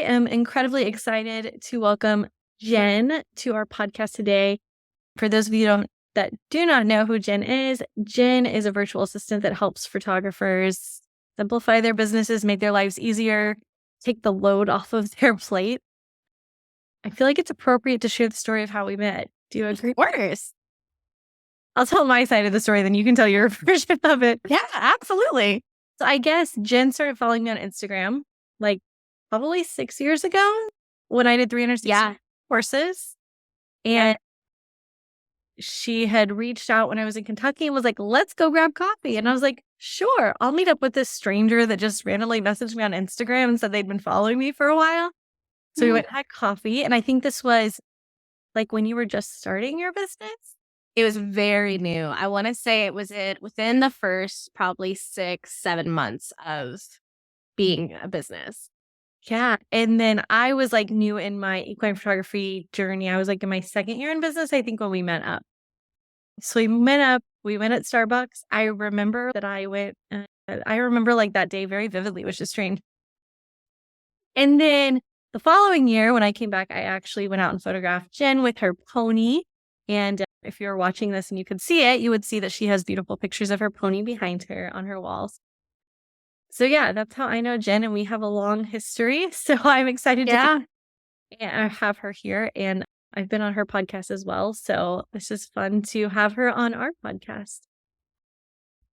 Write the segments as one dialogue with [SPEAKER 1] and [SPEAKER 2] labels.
[SPEAKER 1] am incredibly excited to welcome Jenn to our podcast today. For those of you that do not know who Jenn is a virtual assistant that helps photographers simplify their businesses, make their lives easier, take the load off of their plate. I feel like it's appropriate to share the story of how we met. Do you agree?
[SPEAKER 2] Of course.
[SPEAKER 1] I'll tell my side of the story, then you can tell your version of it.
[SPEAKER 2] Yeah, absolutely.
[SPEAKER 1] So I guess Jenn started following me on Instagram like probably 6 years ago when I did 360 courses. And she had reached out when I was in Kentucky and was like, let's go grab coffee. And I was like, sure, I'll meet up with this stranger that just randomly messaged me on Instagram and said they'd been following me for a while. So we went and had coffee. And I think this was like when you were just starting your business.
[SPEAKER 2] It was very new. I want to say it was within the first probably 6-7 months of being a business.
[SPEAKER 1] Yeah. And then I was like new in my equine photography journey. I was like in my second year in business, I think, when we met up. So we met up, we went at Starbucks. I remember that I remember like that day very vividly, which is strange. And then the following year when I came back, I actually went out and photographed Jenn with her pony. And if you're watching this and you could see it, you would see that she has beautiful pictures of her pony behind her on her walls. So yeah, that's how I know Jenn, and we have a long history. So I'm excited to have her here, and I've been on her podcast as well. So it's just fun to have her on our podcast.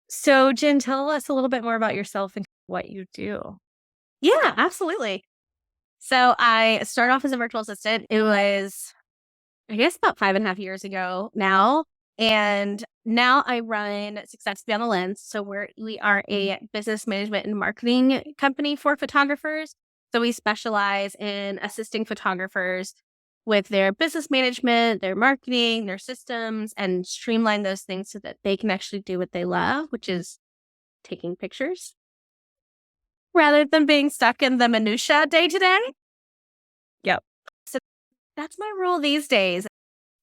[SPEAKER 1] So Jenn, tell us a little bit more about yourself and what you do.
[SPEAKER 2] Yeah, absolutely. So I started off as a virtual assistant. It was, I guess, about 5.5 years ago now. And now I run Success Beyond the Lens. So we are a business management and marketing company for photographers. So we specialize in assisting photographers with their business management, their marketing, their systems, and streamline those things so that they can actually do what they love, which is taking pictures, rather than being stuck in the minutia day to day.
[SPEAKER 1] Yep.
[SPEAKER 2] So that's my role these days,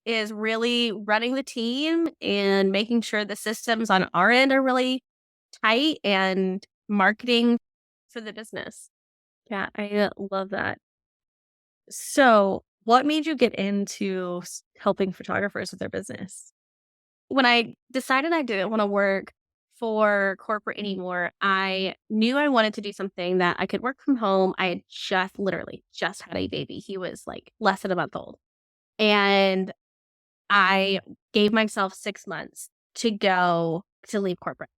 [SPEAKER 2] is really running the team and making sure the systems on our end are really tight and marketing for the business.
[SPEAKER 1] Yeah, I love that. So what made you get into helping photographers with their business?
[SPEAKER 2] When I decided I didn't want to work for corporate anymore, I knew I wanted to do something that I could work from home. I had literally just had a baby. He was like less than a month old. And I gave myself 6 months to leave corporate.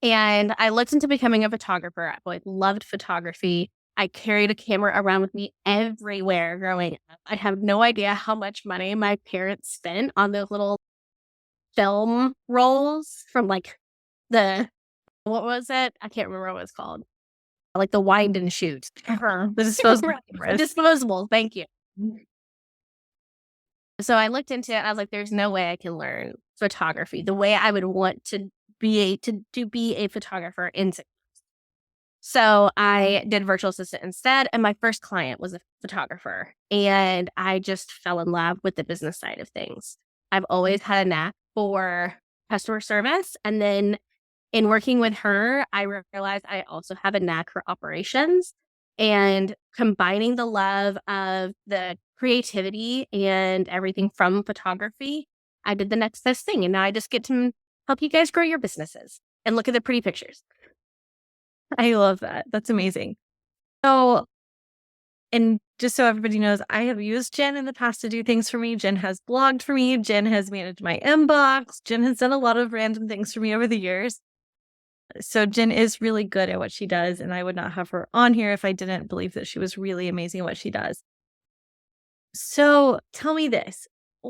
[SPEAKER 2] And I looked into becoming a photographer. I always loved photography. I carried a camera around with me everywhere growing up. I have no idea how much money my parents spent on those little film rolls from like what was it? I can't remember what it's called. Like the wind and shoot.
[SPEAKER 1] The disposable.
[SPEAKER 2] Disposable. Thank you. So I looked into it. I was like, there's no way I can learn photography the way I would want to be a photographer in 6 months. So I did virtual assistant instead. And my first client was a photographer. And I just fell in love with the business side of things. I've always had a knack for customer service. And then in working with her, I realized I also have a knack for operations. And combining the love of the creativity and everything from photography, I did the next best thing. And now I just get to help you guys grow your businesses and look at the pretty pictures.
[SPEAKER 1] I love that. That's amazing. So, and just so everybody knows, I have used Jenn in the past to do things for me. Jenn has blogged for me. Jenn has managed my inbox. Jenn has done a lot of random things for me over the years. So Jenn is really good at what she does, and I would not have her on here if I didn't believe that she was really amazing at what she does. So tell me this.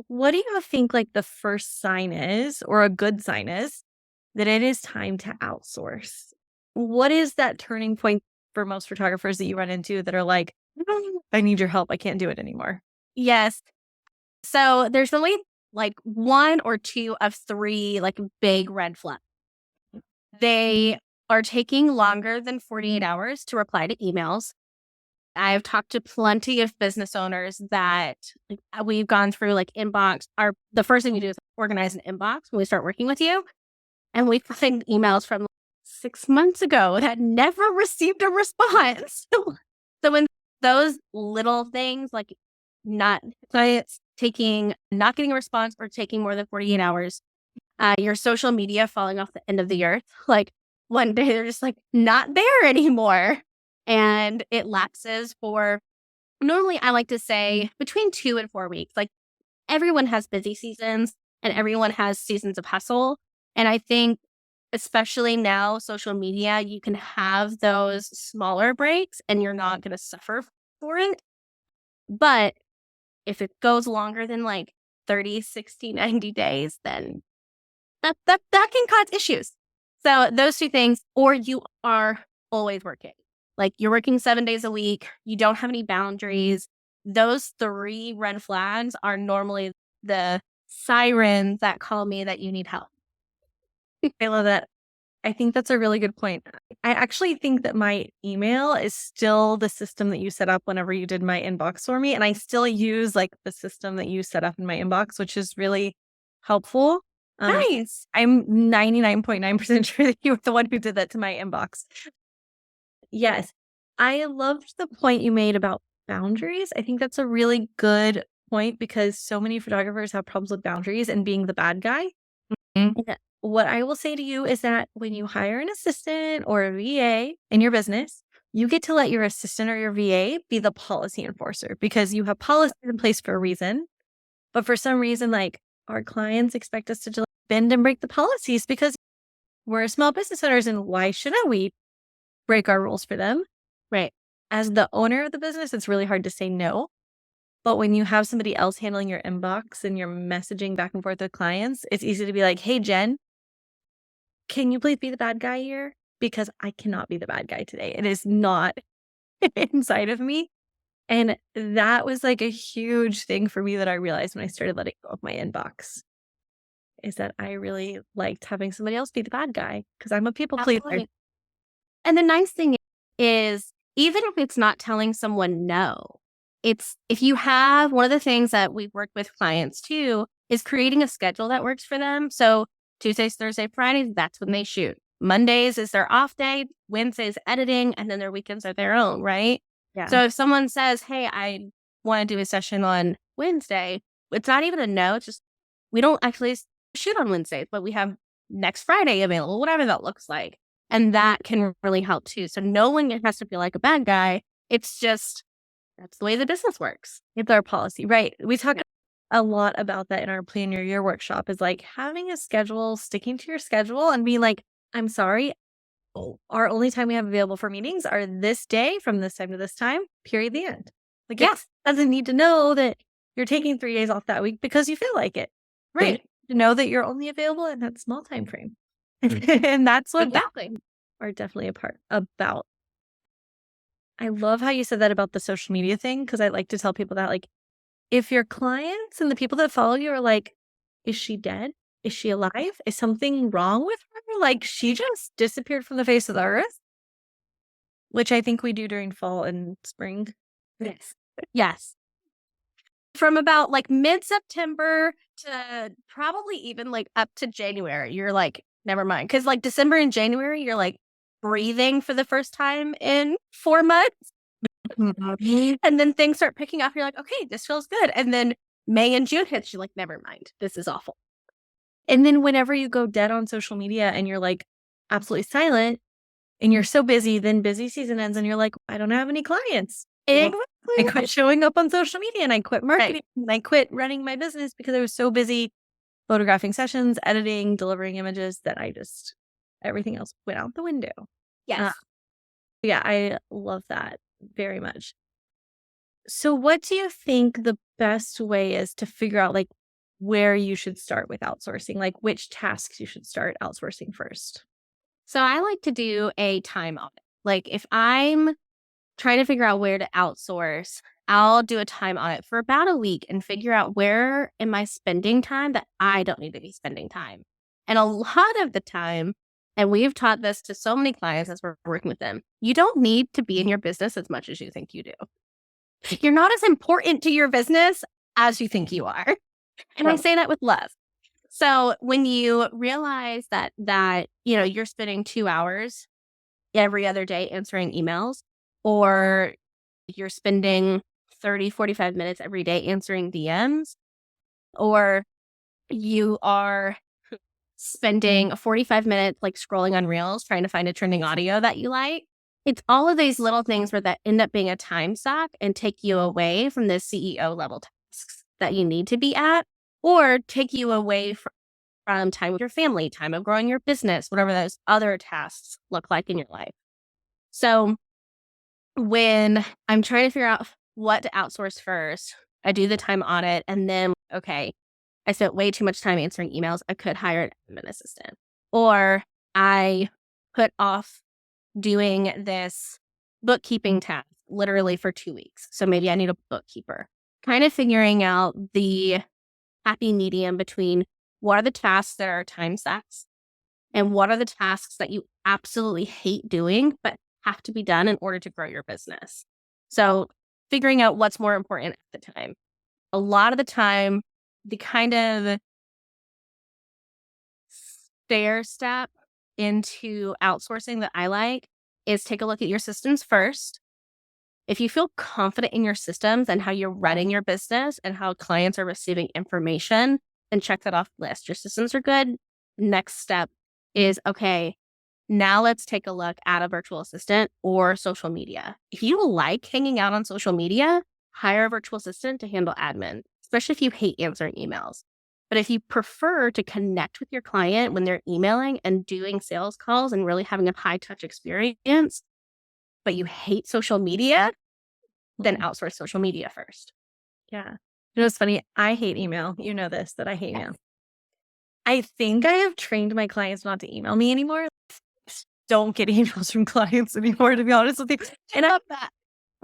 [SPEAKER 1] What do you think like the first sign is, or a good sign is, that it is time to outsource? What is that turning point for most photographers that you run into that are like, I need your help. I can't do it anymore?
[SPEAKER 2] Yes. So there's only like 1 or 2 of 3 like big red flags. They are taking longer than 48 hours to reply to emails. I've talked to plenty of business owners that we've gone through like inbox. The first thing we do is organize an inbox when we start working with you. And we find emails from 6 months ago that never received a response. So when those little things, like not not getting a response or taking more than 48 hours, your social media falling off the end of the earth. Like one day they're just like not there anymore. And it lapses for normally I like to say between 2 and 4 weeks. Like everyone has busy seasons and everyone has seasons of hustle. And I think, especially now, social media, you can have those smaller breaks and you're not going to suffer for it. But if it goes longer than like 30, 60, 90 days, then that can cause issues. So those two things, or you are always working. Like you're working 7 days a week, you don't have any boundaries. Those three red flags are normally the sirens that call me that you need help.
[SPEAKER 1] I love that. I think that's a really good point. I actually think that my email is still the system that you set up whenever you did my inbox for me. And I still use like the system that you set up in my inbox, which is really helpful.
[SPEAKER 2] Nice.
[SPEAKER 1] I'm 99.9% sure that you were the one who did that to my inbox. Yes. I loved the point you made about boundaries. I think that's a really good point because so many photographers have problems with boundaries and being the bad guy. Yeah. What I will say to you is that when you hire an assistant or a VA in your business, you get to let your assistant or your VA be the policy enforcer because you have policies in place for a reason. But for some reason, like our clients expect us to just bend and break the policies because we're small business owners and why shouldn't we break our rules for them?
[SPEAKER 2] Right.
[SPEAKER 1] As the owner of the business, it's really hard to say no. But when you have somebody else handling your inbox and you're messaging back and forth with clients, it's easy to be like, hey, Jen, can you please be the bad guy here? Because I cannot be the bad guy today. It is not inside of me. And that was like a huge thing for me that I realized when I started letting go of my inbox is that I really liked having somebody else be the bad guy because I'm a people pleaser.
[SPEAKER 2] Absolutely. And the nice thing is, even if it's not telling someone no, it's if you have one of the things that we've worked with clients too is creating a schedule that works for them. So Tuesdays, Thursday, Fridays, that's when they shoot. Mondays is their off day, Wednesdays editing, and then their weekends are their own, right?
[SPEAKER 1] Yeah.
[SPEAKER 2] So if someone says, hey, I want to do a session on Wednesday, it's not even a no. It's just we don't actually shoot on Wednesdays, but we have next Friday available, whatever that looks like. And that can really help too. So no one has to feel like a bad guy. It's just, that's the way the business works.
[SPEAKER 1] It's our policy, right? We talk a lot about that in our Plan Your Year workshop is like having a schedule, sticking to your schedule and being like, I'm sorry, our only time we have available for meetings are this day from this time to this time, period, the end. Like,
[SPEAKER 2] Yes.
[SPEAKER 1] it doesn't need to know that you're taking 3 days off that week because you feel like it. They
[SPEAKER 2] Right.
[SPEAKER 1] need to know that you're only available in that small time frame. And that's what
[SPEAKER 2] Exactly.
[SPEAKER 1] are definitely a part about. I love how you said that about the social media thing because I like to tell people that, like, if your clients and the people that follow you are like, is she dead? Is she alive? Is something wrong with her? Like, she just disappeared from the face of the earth, which I think we do during fall and spring.
[SPEAKER 2] Yes. Yes. From about like mid-September to probably even like up to January, you're like, never mind. Cause like December and January, you're like breathing for the first time in 4 months. And then things start picking up. You're like, okay, this feels good. And then May and June hits, you're like, never mind. This is awful.
[SPEAKER 1] And then whenever you go dead on social media and you're like absolutely silent and you're so busy, then busy season ends and you're like, I don't have any clients.
[SPEAKER 2] Exactly.
[SPEAKER 1] I quit showing up on social media and I quit marketing and I quit running my business because I was so busy photographing sessions, editing, delivering images that everything else went out the window.
[SPEAKER 2] Yes.
[SPEAKER 1] Yeah, I love that very much. So what do you think the best way is to figure out like where you should start with outsourcing? Like which tasks you should start outsourcing first?
[SPEAKER 2] So I like to do a time audit. Like if I'm trying to figure out where to outsource, I'll do a time audit for about a week and figure out where am I spending time that I don't need to be spending time. And a lot of the time, and we've taught this to so many clients as we're working with them, you don't need to be in your business as much as you think you do. You're not as important to your business as you think you are. And I say that with love. So when you realize that you're spending 2 hours every other day answering emails, or you're spending 30, 45 minutes every day answering DMs, or you are spending 45 minutes like scrolling on Reels trying to find a trending audio that you like. It's all of these little things where that end up being a time suck and take you away from the CEO level tasks that you need to be at, or take you away from time with your family, time of growing your business, whatever those other tasks look like in your life. So when I'm trying to figure out what to outsource first, I do the time audit and then, okay, I spent way too much time answering emails. I could hire an admin assistant. Or I put off doing this bookkeeping task literally for 2 weeks. So maybe I need a bookkeeper. Kind of figuring out the happy medium between what are the tasks that are time sucks and what are the tasks that you absolutely hate doing but have to be done in order to grow your business. So figuring out what's more important at the time. A lot of the time, the kind of stair step into outsourcing that I like is take a look at your systems first. If you feel confident in your systems and how you're running your business and how clients are receiving information, then check that off the list. Your systems are good. Next step is, okay, now let's take a look at a virtual assistant or social media. If you like hanging out on social media, hire a virtual assistant to handle admin, especially if you hate answering emails. But if you prefer to connect with your client when they're emailing and doing sales calls and really having a high touch experience, but you hate social media, then outsource social media first.
[SPEAKER 1] Yeah. You know, it's funny. I hate email. You know this, that I hate email. I think I have trained my clients not to email me anymore. Don't get emails from clients anymore, to be honest with you. And I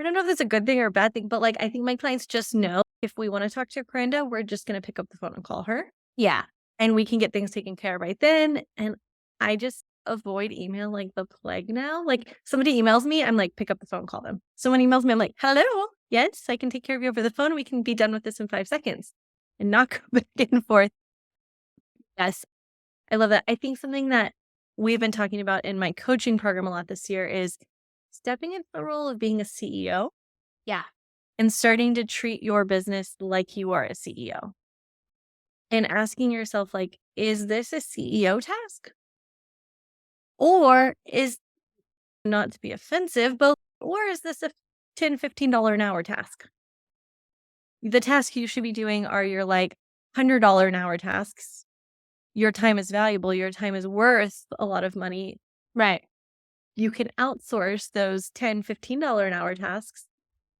[SPEAKER 1] don't know if that's a good thing or a bad thing, but like, I think my clients just know if we want to talk to Corinda, we're just going to pick up the phone and call her.
[SPEAKER 2] Yeah.
[SPEAKER 1] And we can get things taken care of right then. And I just avoid email like the plague now. Like somebody emails me, I'm like, pick up the phone, call them. Someone emails me, I'm like, hello, yes, I can take care of you over the phone. We can be done with this in 5 seconds and not go back and forth. Yes, I love that. I think something that we've been talking about in my coaching program a lot this year is stepping into the role of being a CEO.
[SPEAKER 2] Yeah.
[SPEAKER 1] And starting to treat your business like you are a CEO. And asking yourself, like, is this a CEO task? Or is, not to be offensive, but, or is this a $10, $15 an hour task? The tasks you should be doing are your like $100 an hour tasks. Your time is valuable. Your time is worth a lot of money.
[SPEAKER 2] Right.
[SPEAKER 1] You can outsource those $10, $15 an hour tasks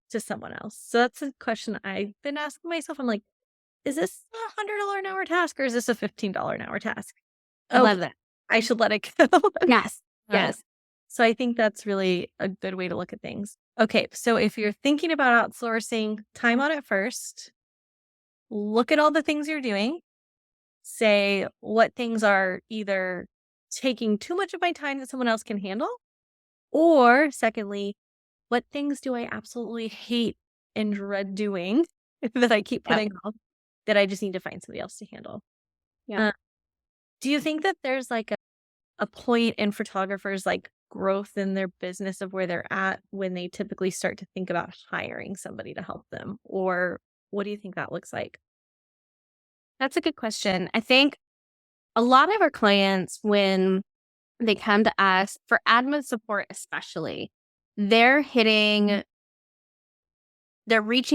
[SPEAKER 1] to someone else. So that's a question I've been asking myself. I'm like, is this a $100 an hour task or is this a $15 an hour task?
[SPEAKER 2] I love that.
[SPEAKER 1] I should let it go.
[SPEAKER 2] Yes.
[SPEAKER 1] Yes. So I think that's really a good way to look at things. Okay. So if you're thinking about outsourcing, time on it first. Look at all the things you're doing. Say what things are either taking too much of my time that someone else can handle. Or secondly, what things do I absolutely hate and dread doing that I keep putting off that I just need to find somebody else to handle?
[SPEAKER 2] Yeah.
[SPEAKER 1] Do you think that there's like a point in photographers like growth in their business of where they're at when they typically start to think about hiring somebody to help them? Or what do you think that looks like?
[SPEAKER 2] That's a good question. I think a lot of our clients, when they come to us for admin support, especially, they're reaching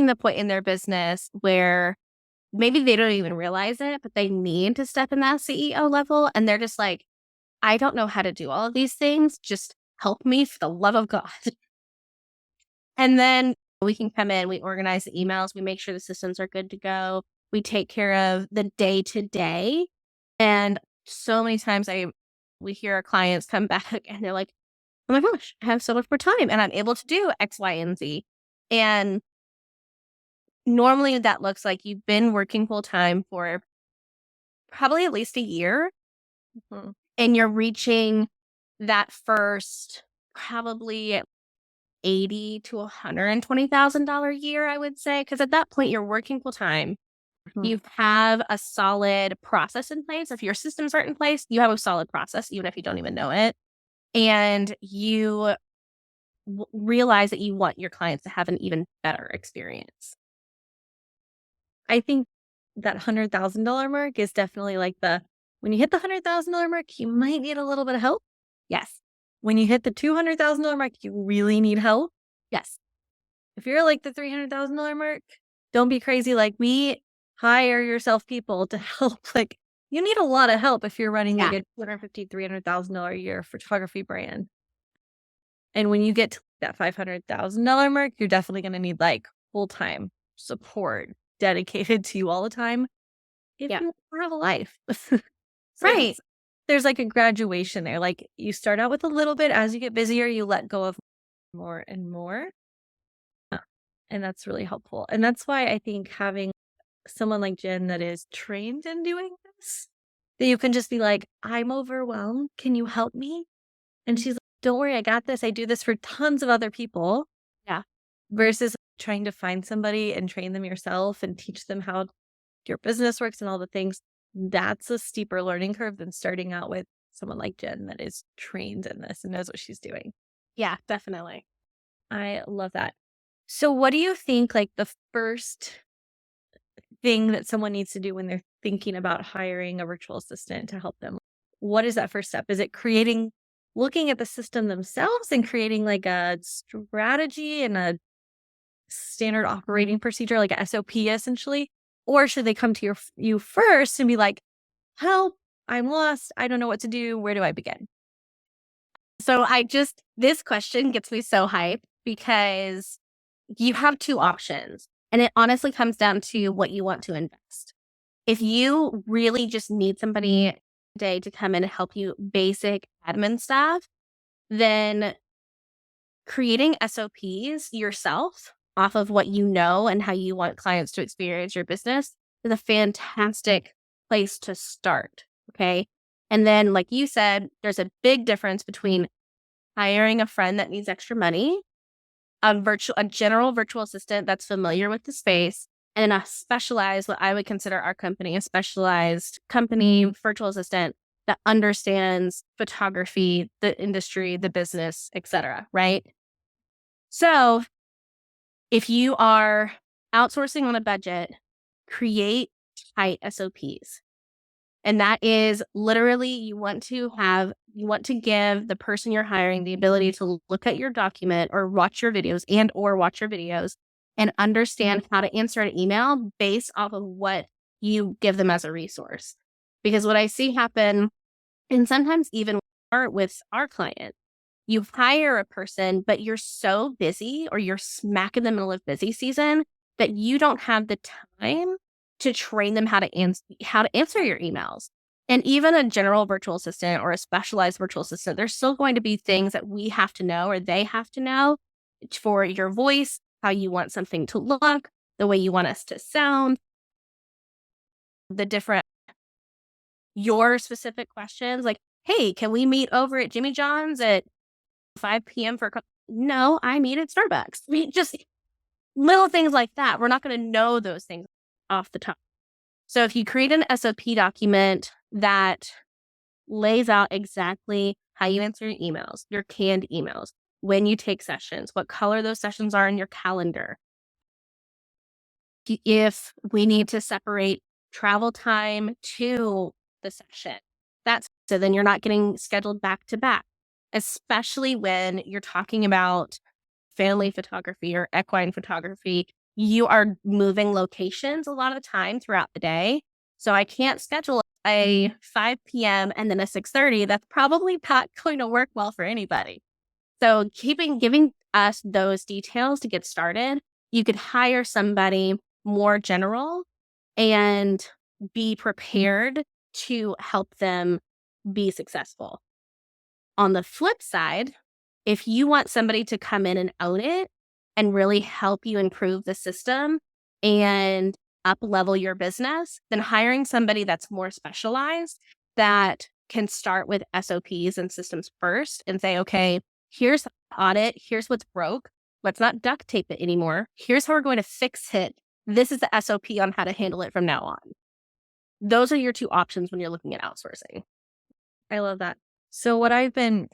[SPEAKER 2] the point in their business where maybe they don't even realize it, but they need to step in that CEO level. And they're just like, I don't know how to do all of these things. Just help me for the love of God. And then we can come in, we organize the emails, we make sure the systems are good to go. We take care of the day to day. And so many times we hear our clients come back and they're like, oh my gosh, I have so much more time and I'm able to do X, Y, and Z. And normally that looks like you've been working full time for probably at least a year.
[SPEAKER 1] Mm-hmm.
[SPEAKER 2] And you're reaching that first probably $80,000 to $120,000 a year, I would say. Because at that point, you're working full time.
[SPEAKER 1] Mm-hmm.
[SPEAKER 2] You have a solid process in place. If your systems aren't in place, you have a solid process, even if you don't even know it. And you realize that you want your clients to have an even better experience.
[SPEAKER 1] I think that $100,000 mark is definitely like when you hit the $100,000 mark, you might need a little bit of help.
[SPEAKER 2] Yes.
[SPEAKER 1] When you hit the $200,000 mark, you really need help.
[SPEAKER 2] Yes.
[SPEAKER 1] If you're like the $300,000 mark, don't be crazy like me. Hire yourself people to help. Like, you need a lot of help if you're running like
[SPEAKER 2] Yeah.
[SPEAKER 1] a $250,000, $300,000 a year photography brand. And when you get to that $500,000 mark, you're definitely going to need like full-time support dedicated to you all the time if
[SPEAKER 2] Yeah.
[SPEAKER 1] you have a life. So
[SPEAKER 2] Right.
[SPEAKER 1] there's like a graduation there. Like, you start out with a little bit. As you get busier, you let go of more and more. And that's really helpful. And that's why I think having someone like Jen that is trained in doing this, that you can just be like, "I'm overwhelmed. Can you help me?" And she's like, "Don't worry, I got this. I do this for tons of other people."
[SPEAKER 2] Yeah.
[SPEAKER 1] Versus trying to find somebody and train them yourself and teach them how your business works and all the things. That's a steeper learning curve than starting out with someone like Jen that is trained in this and knows what she's doing.
[SPEAKER 2] Yeah, definitely.
[SPEAKER 1] I love that. So what do you think like the first thing that someone needs to do when they're thinking about hiring a virtual assistant to help them? What is that first step? Is it looking at the system themselves and creating like a strategy and a standard operating procedure, like a SOP essentially? Or should they come to you first and be like, "Help, I'm lost. I don't know what to do. Where do I begin?"
[SPEAKER 2] So this question gets me so hyped because you have two options, and it honestly comes down to what you want to invest. If you really just need somebody today to come in and help you basic admin stuff, then creating SOPs yourself off of what you know and how you want clients to experience your business is a fantastic place to start. Okay. And then, like you said, there's a big difference between hiring a friend that needs extra money, a general virtual assistant that's familiar with the space, and then a specialized, what I would consider our company, a specialized company virtual assistant that understands photography, the industry, the business, etc. Right? So, if you are outsourcing on a budget, create tight SOPs. And that is literally you want to give the person you're hiring the ability to look at your document or watch your videos and understand how to answer an email based off of what you give them as a resource. Because what I see happen, and sometimes even with our client, you hire a person, but you're so busy or you're smack in the middle of busy season that you don't have the time to train them how to answer your emails. And even a general virtual assistant or a specialized virtual assistant, there's still going to be things that we have to know or they have to know for your voice, how you want something to look, the way you want us to sound, the different your specific questions like, "Hey, can we meet over at Jimmy John's at 5 p.m. for a cup?" No, I meet at Starbucks. I mean, just little things like that. We're not going to know those things off the top. So if you create an SOP document that lays out exactly how you answer your emails, your canned emails, when you take sessions, what color those sessions are in your calendar. If we need to separate travel time to the session, that's so then you're not getting scheduled back to back, especially when you're talking about family photography or equine photography. You are moving locations a lot of the time throughout the day. So I can't schedule a 5 p.m. and then a 6:30. That's probably not going to work well for anybody. So giving us those details to get started, you could hire somebody more general and be prepared to help them be successful. On the flip side, if you want somebody to come in and own it and really help you improve the system and up level your business, then hiring somebody that's more specialized that can start with SOPs and systems first and say, "Okay, here's the audit, here's what's broke. Let's not duct tape it anymore. Here's how we're going to fix it. This is the SOP on how to handle it from now on." Those are your two options when you're looking at outsourcing.
[SPEAKER 1] I love that. So what I've been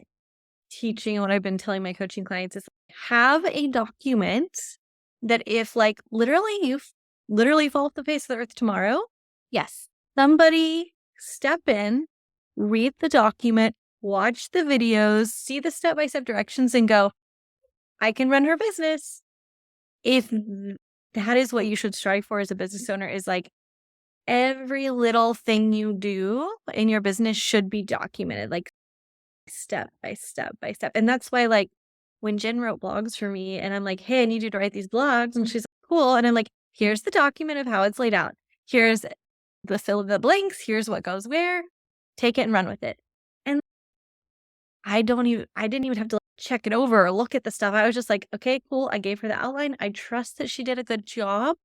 [SPEAKER 1] teaching and what I've been telling my coaching clients is have a document that if like literally literally fall off the face of the earth tomorrow,
[SPEAKER 2] Yes.
[SPEAKER 1] somebody step in, read the document, watch the videos, see the step-by-step directions and go, I can run her business. If that is what you should strive for as a business owner is like every little thing you do in your business should be documented, like step by step by step. And that's why, like, when Jen wrote blogs for me and I'm like, hey, I need you to write these blogs. And she's like, cool. And I'm like, here's the document of how it's laid out. Here's the fill in the blanks. Here's what goes where. Take it and run with it. And I didn't even have to check it over or look at the stuff. I was just like, okay, cool. I gave her the outline. I trust that she did a good job.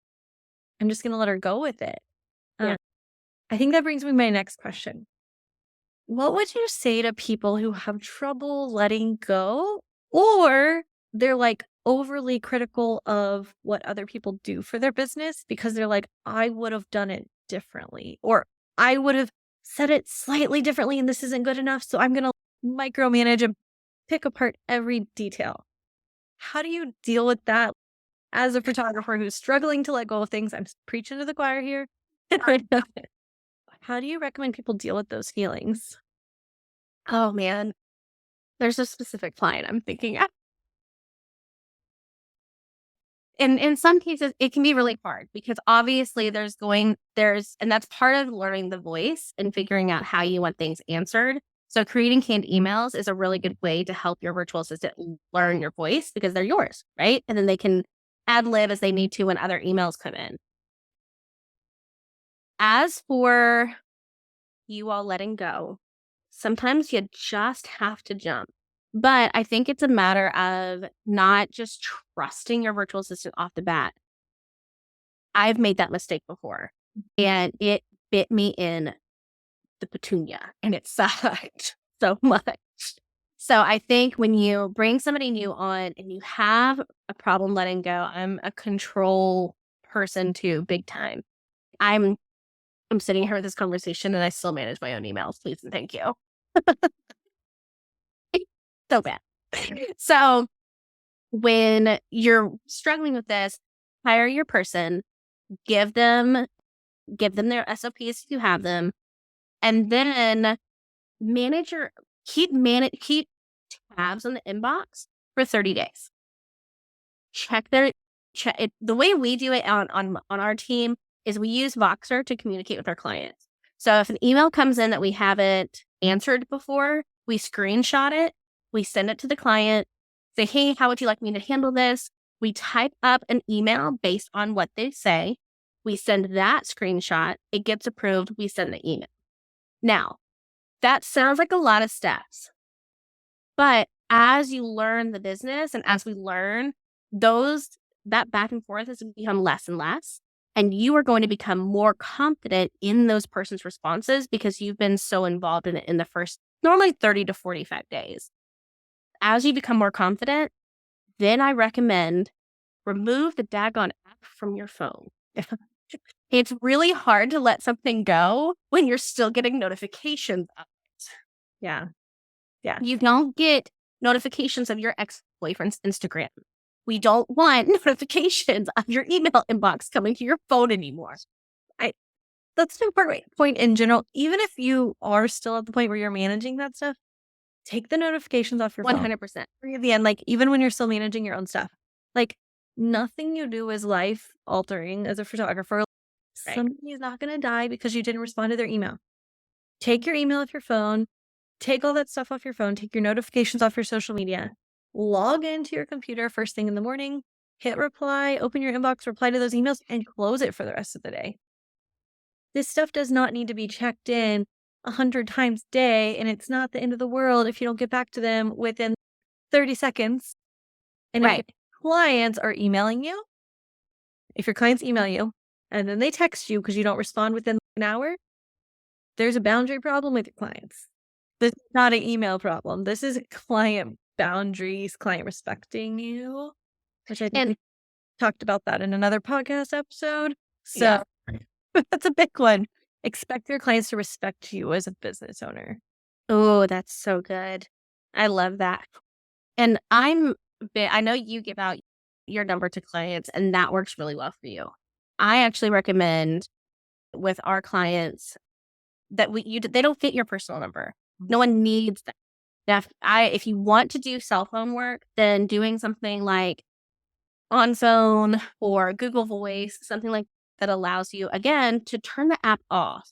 [SPEAKER 1] I'm just going to let her go with it.
[SPEAKER 2] Yeah.
[SPEAKER 1] I think that brings me to my next question. What would you say to people who have trouble letting go or they're like overly critical of what other people do for their business because they're like, I would have done it differently or I would have said it slightly differently and this isn't good enough. So I'm going to micromanage and pick apart every detail. How do you deal with that as a photographer who's struggling to let go of things? I'm preaching to the choir here. How do you recommend people deal with those feelings?
[SPEAKER 2] Oh man. There's a specific client I'm thinking of. And in some cases, it can be really hard because obviously and that's part of learning the voice and figuring out how you want things answered. So creating canned emails is a really good way to help your virtual assistant learn your voice because they're yours, right? And then they can ad lib as they need to when other emails come in. As for you all letting go, sometimes you just have to jump. But I think it's a matter of not just trusting your virtual assistant off the bat. I've made that mistake before and it bit me in the petunia and it sucked so much. So I think when you bring somebody new on and you have a problem letting go, I'm a control person too, big time. I'm sitting here with this conversation and I still manage my own emails. Please and thank you. So bad. So when you're struggling with this, hire your person, give them their SOPs if you have them, and then keep tabs on the inbox for 30 days. Check it. The way we do it on our team is we use Voxer to communicate with our clients. So if an email comes in that we haven't answered before, we screenshot it, we send it to the client, say, hey, how would you like me to handle this? We type up an email based on what they say. We send that screenshot. It gets approved. We send the email. Now, that sounds like a lot of steps. But as you learn the business and as we learn, that back and forth has become less and less. And you are going to become more confident in those person's responses because you've been so involved in it in the first, normally 30 to 45 days. As you become more confident, then I recommend remove the daggone app from your phone. It's really hard to let something go when you're still getting notifications of it.
[SPEAKER 1] Yeah. Yeah.
[SPEAKER 2] You don't get notifications of your ex-boyfriend's Instagram. We don't want notifications of your email inbox coming to your phone anymore.
[SPEAKER 1] That's an important point in general. Even if you are still at the point where you're managing that stuff, take the notifications off your phone.
[SPEAKER 2] 100%.
[SPEAKER 1] At the end, like even when you're still managing your own stuff, like nothing you do is life altering as a photographer.
[SPEAKER 2] Right.
[SPEAKER 1] Somebody is not going to die because you didn't respond to their email. Take your email off your phone. Take all that stuff off your phone. Take your notifications off your social media. Log into your computer first thing in the morning. Hit reply. Open your inbox. Reply to those emails and close it for the rest of the day. This stuff does not need to be checked in 100 times a day, and it's not the end of the world if you don't get back to them within 30 seconds. And
[SPEAKER 2] Right.
[SPEAKER 1] if your clients are emailing you, if your clients email you, and then they text you because you don't respond within an hour, there's a boundary problem with your clients. This is not an email problem. This is client boundaries, client respecting you, which I think we talked about that in another podcast episode. So that's a big one. Expect your clients to respect you as a business owner.
[SPEAKER 2] Oh, that's so good. I love that. And I know you give out your number to clients, and that works really well for you. I actually recommend with our clients that they don't get your personal number. No one needs that. Now, if you want to do cell phone work, then doing something like on phone or Google Voice, something like that allows you again to turn the app off.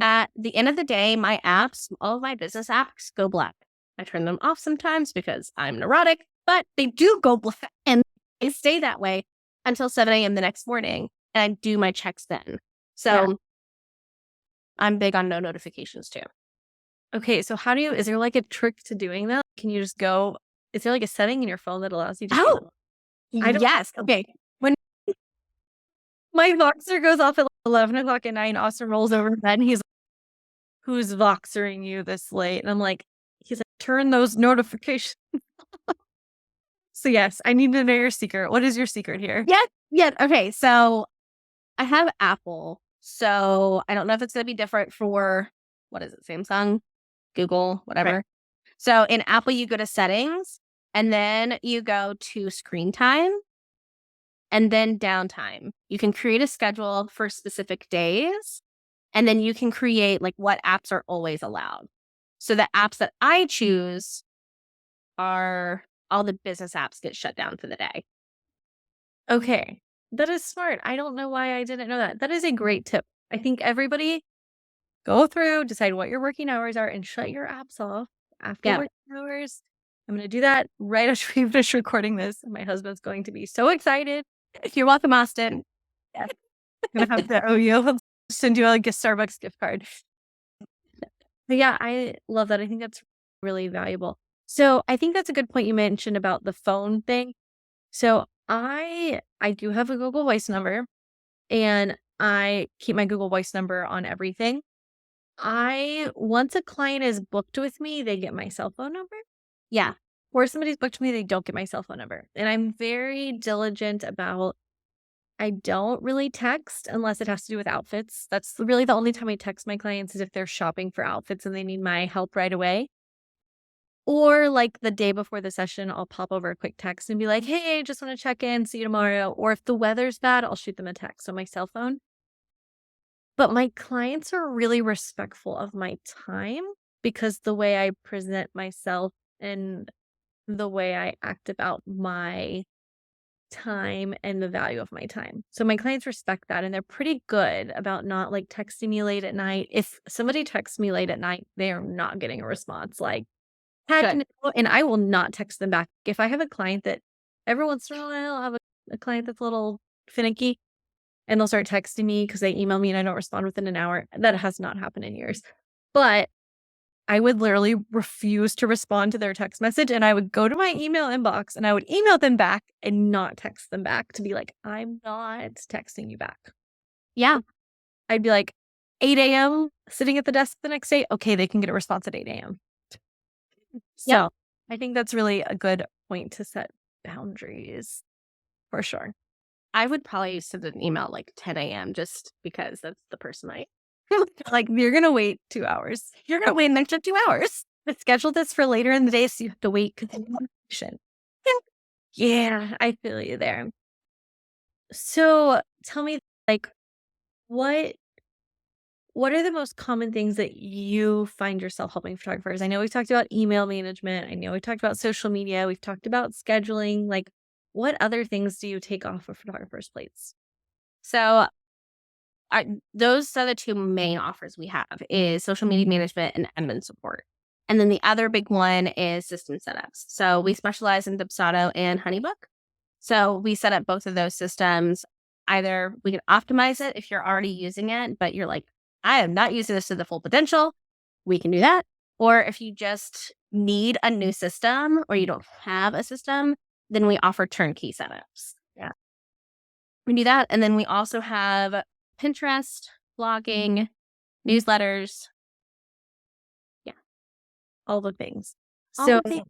[SPEAKER 2] At the end of the day, my apps, all of my business apps go black. I turn them off sometimes because I'm neurotic, but they do go black and they stay that way until 7 a.m. the next morning. And I do my checks then.
[SPEAKER 1] Yeah.
[SPEAKER 2] So I'm big on no notifications too.
[SPEAKER 1] Okay, so is there like a trick to doing that? Can you just go, is there like a setting in your phone that allows you to do that?
[SPEAKER 2] Oh,
[SPEAKER 1] I don't,
[SPEAKER 2] yes. Okay.
[SPEAKER 1] when my Voxer goes off at like 11 o'clock at night, Austin rolls over in bed and he's like, who's Voxering you this late? And I'm like, he's like, turn those notifications. So yes, I need to know your secret. What is your secret here?
[SPEAKER 2] Yes. Yes. Okay. So I have Apple. So I don't know if it's going to be different for, what is it, Samsung, Google, whatever.
[SPEAKER 1] Right.
[SPEAKER 2] So in Apple, you go to settings and then you go to screen time and then downtime. You can create a schedule for specific days and then you can create like what apps are always allowed. So the apps that I choose are all the business apps get shut down for the day.
[SPEAKER 1] Okay. That is smart. I don't know why I didn't know that. That is a great tip. I think everybody go through, decide what your working hours are, and shut your apps off after
[SPEAKER 2] Yeah.
[SPEAKER 1] working hours. I'm going to do that right after we finish recording this. My husband's going to be so excited.
[SPEAKER 2] You're welcome, Austin.
[SPEAKER 1] Yeah. I'm going to have to owe you. I'll send you like a Starbucks gift card. But yeah, I love that. I think that's really valuable. So I think that's a good point you mentioned about the phone thing. So I do have a Google Voice number and I keep my Google Voice number on everything. Once a client is booked with me, they get my cell phone number.
[SPEAKER 2] Yeah.
[SPEAKER 1] Or somebody's booked me, they don't get my cell phone number. And I'm very diligent about I don't really text unless it has to do with outfits. That's really the only time I text my clients is if they're shopping for outfits and they need my help right away. Or like the day before the session, I'll pop over a quick text and be like, hey, just want to check in, see you tomorrow. Or if the weather's bad, I'll shoot them a text on my cell phone. But my clients are really respectful of my time because the way I present myself and the way I act about my time and the value of my time. So my clients respect that and they're pretty good about not like texting me late at night. If somebody texts me late at night, they are not getting a response like, heck
[SPEAKER 2] Good.
[SPEAKER 1] no, and I will not text them back. If I have a client that every once in a while I'll have a client that's a little finicky and they'll start texting me because they email me and I don't respond within an hour. That has not happened in years. But I would literally refuse to respond to their text message and I would go to my email inbox and I would email them back and not text them back to be like, I'm not texting you back.
[SPEAKER 2] Yeah.
[SPEAKER 1] I'd be like, 8 a.m. sitting at the desk the next day. Okay, they can get a response at 8 a.m.
[SPEAKER 2] Yep.
[SPEAKER 1] So I think that's really a good point to set boundaries for sure.
[SPEAKER 2] I would probably send an email like 10 a.m. just because that's the person I
[SPEAKER 1] Like, you're going to wait 2 hours.
[SPEAKER 2] You're gonna wait an extra 2 hours.
[SPEAKER 1] But schedule this for later in the day so you have to wait continuation. Yeah, I feel you there. So tell me, like, what what are the most common things that you find yourself helping photographers? I know we've talked about email management. I know we talked about social media. We've talked about scheduling. Like, what other things do you take off of photographers' plates?
[SPEAKER 2] So those are the two main offers we have is social media management and admin support. And then the other big one is system setups. So we specialize in Dubsado and Honeybook. So we set up both of those systems. Either we can optimize it if you're already using it, but you're like, I am not using this to the full potential. We can do that. Or if you just need a new system or you don't have a system, then we offer turnkey setups.
[SPEAKER 1] Yeah.
[SPEAKER 2] We do that. And then we also have Pinterest, blogging, newsletters. Yeah.
[SPEAKER 1] All the things.
[SPEAKER 2] All
[SPEAKER 1] So
[SPEAKER 2] the things.